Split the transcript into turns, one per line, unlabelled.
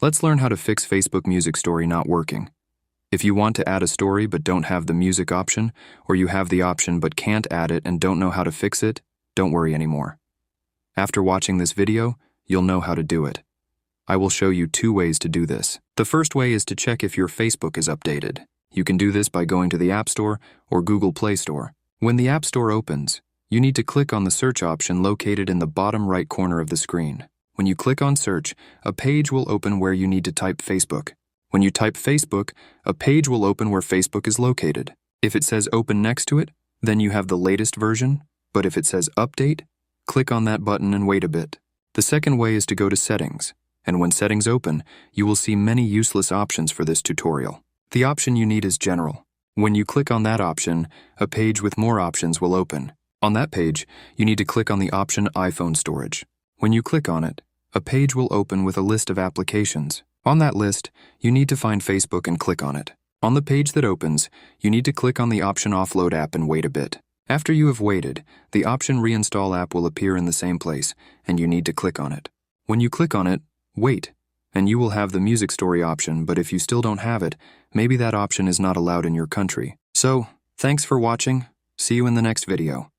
Let's learn how to fix Facebook Music Story not working. If you want to add a story but don't have the music option, or you have the option but can't add it and don't know how to fix it, don't worry anymore. After watching this video, you'll know how to do it. I will show you 2 ways to do this. The first way is to check if your Facebook is updated. You can do this by going to the App Store or Google Play Store. When the App Store opens, you need to click on the search option located in the bottom right corner of the screen. When you click on search, a page will open where you need to type Facebook. When you type Facebook, a page will open where Facebook is located. If it says open next to it, then you have the latest version, but if it says update, click on that button and wait a bit. The second way is to go to settings, and when settings open, you will see many useless options for this tutorial. The option you need is general. When you click on that option, a page with more options will open. On that page, you need to click on the option iPhone storage. When you click on it, a page will open with a list of applications. On that list, you need to find Facebook and click on it. On the page that opens, you need to click on the option Offload app and wait a bit. After you have waited, the option Reinstall app will appear in the same place, and you need to click on it. When you click on it, wait, and you will have the music story option, but if you still don't have it, maybe that option is not allowed in your country. So, thanks for watching. See you in the next video.